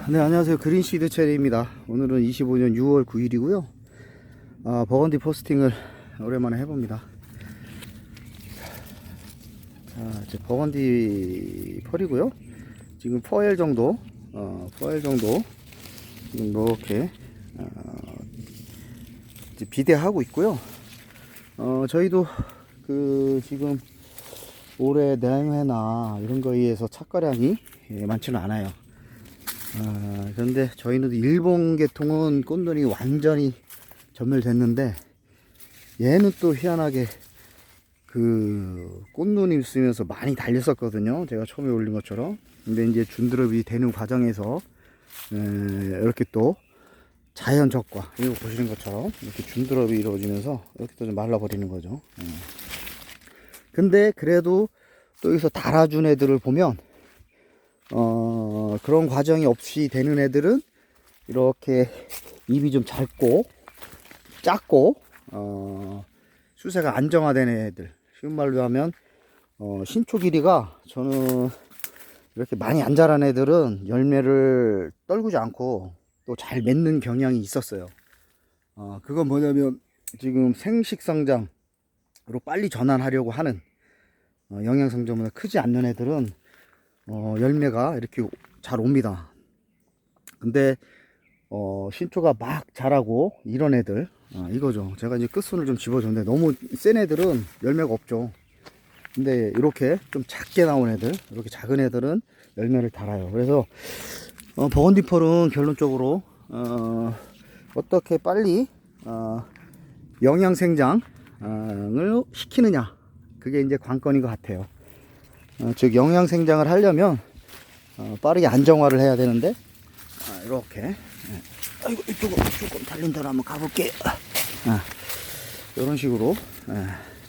네, 안녕하세요. 그린시드 체리입니다. 오늘은 25년 6월 9일이고요. 버건디 포스팅을 오랜만에 해봅니다. 자, 이제 버건디 펄이고요. 지금 퍼엘 정도, 퍼엘 정도, 지금 이렇게, 이제 비대하고 있고요. 저희도 지금 올해 내년회나 이런 거에 의해서 착과량이 많지는 않아요. 그런데 저희는 일본 계통은 꽃눈이 완전히 전멸됐는데, 얘는 또 희한하게 꽃눈이 있으면서 많이 달렸었거든요. 제가 처음에 올린 것처럼. 근데 이제 준드롭이 되는 과정에서 이렇게 또 자연 적과, 이거 보시는 것처럼 이렇게 준드롭이 이루어지면서 이렇게 또 좀 말라버리는 거죠. 근데 그래도 또 여기서 달아준 애들을 보면 그런 과정이 없이 되는 애들은 이렇게 입이 좀 작고 작고 수세가 안정화된 애들, 쉬운 말로 하면 신초 길이가 저는 이렇게 많이 안 자란 애들은 열매를 떨구지 않고 또 잘 맺는 경향이 있었어요. 그건 뭐냐면 지금 생식성장으로 빨리 전환하려고 하는 영양성적보다 크지 않는 애들은 열매가 이렇게 잘 옵니다. 근데 신초가 막 자라고 이런 애들, 이거죠. 제가 이제 끝순을 좀 집어줬는데 너무 센 애들은 열매가 없죠. 근데 이렇게 좀 작게 나온 애들, 이렇게 작은 애들은 열매를 달아요. 그래서 버건디 펄은 결론적으로 어떻게 빨리 영양 생장을 시키느냐, 그게 이제 관건인 것 같아요. 즉 영양 생장을 하려면 빠르게 안정화를 해야 되는데, 이렇게 아이고 이쪽은 조금 달린 대로 한번 가볼게요. 이런 식으로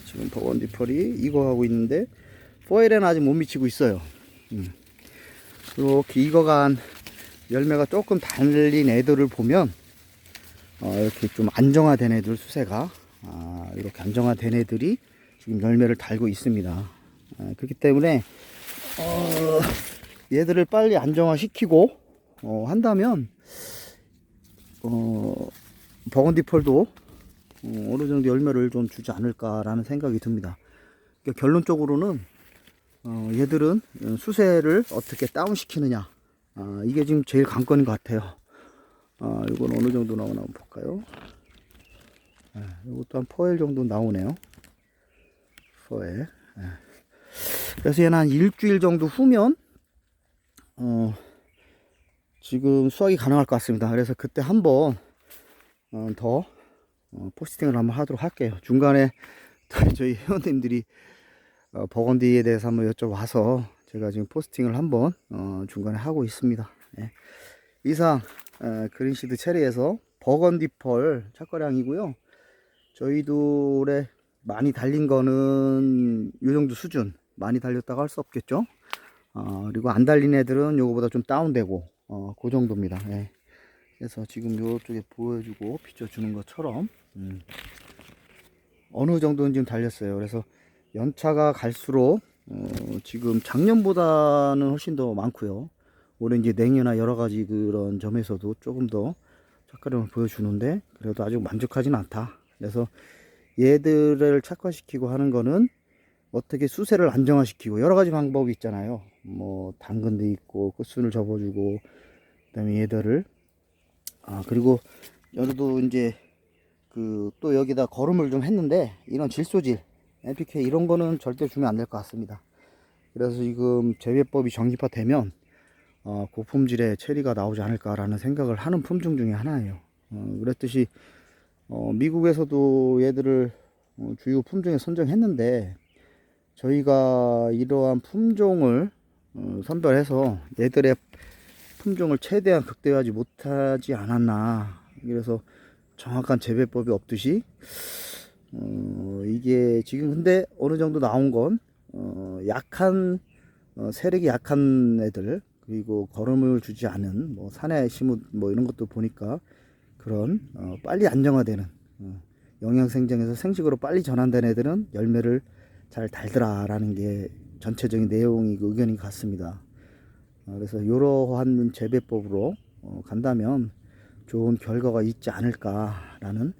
지금 버건디 펄이 익어가고 있는데 포엘에는 아직 못 미치고 있어요. 이렇게 익어간 열매가 조금 달린 애들을 보면 이렇게 좀 안정화된 애들, 수세가 이렇게 안정화된 애들이 지금 열매를 달고 있습니다. 그렇기 때문에 얘들을 빨리 안정화시키고 한다면 버건디 펄도 어느 정도 열매를 좀 주지 않을까라는 생각이 듭니다. 그러니까 결론적으로는 얘들은 수세를 어떻게 다운시키느냐, 이게 지금 제일 관건인 것 같아요. 이건 어느 정도 나오나 한번 볼까요? 이것도 한 퍼엘 정도 나오네요. 퍼엘. 그래서 얘는 한 일주일 정도 후면 지금 수확이 가능할 것 같습니다. 그래서 그때 한번 더 포스팅을 한번 하도록 할게요. 중간에 저희 회원님들이 버건디에 대해서 한번 여쭤봐서 제가 지금 포스팅을 한번 중간에 하고 있습니다. 네. 이상 그린시드 체리에서 버건디 펄 착과량이고요. 저희도 올해 많이 달린 거는 이 정도 수준, 많이 달렸다고 할 수 없겠죠. 그리고 안 달린 애들은 요거보다 좀 다운되고 그 정도입니다. 네. 그래서 지금 요쪽에 보여주고 비춰주는 것처럼 어느 정도는 지금 달렸어요. 그래서 연차가 갈수록 지금 작년보다는 훨씬 더 많고요. 올해 이제 냉해나 여러 가지 그런 점에서도 조금 더 착과량을 보여주는데 그래도 아직 만족하지는 않다. 그래서 얘들을 착화시키고 하는 거는 어떻게 수세를 안정화시키고 여러 가지 방법이 있잖아요. 뭐 당근도 있고 끝순을 접어주고 그다음에 얘들을 그리고 여기도 이제 또 여기다 거름을 좀 했는데 이런 질소질 NPK 이런 거는 절대 주면 안 될 것 같습니다. 그래서 지금 재배법이 정기화 되면 고품질의 체리가 나오지 않을까라는 생각을 하는 품종 중에 하나예요. 그랬듯이 미국에서도 얘들을 주요 품종에 선정했는데 저희가 이러한 품종을 선별해서 얘들의 품종을 최대한 극대화하지 못하지 않았나. 그래서 정확한 재배법이 없듯이 이게 지금 근데 어느 정도 나온 건 약한 세력이 약한 애들, 그리고 거름을 주지 않은 뭐 산에 심은 뭐 이런 것도 보니까 그런 빨리 안정화되는 영양생장에서 생식으로 빨리 전환된 애들은 열매를 잘 달더라라는 게 전체적인 내용이 의견이 같습니다. 그래서 이러한 재배법으로 간다면 좋은 결과가 있지 않을까라는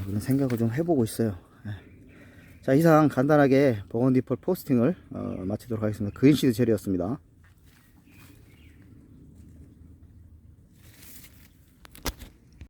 그런 생각을 좀 해보고 있어요. 예. 자, 이상 간단하게 버건디펄 포스팅을 마치도록 하겠습니다. 그린시드 젤이었습니다.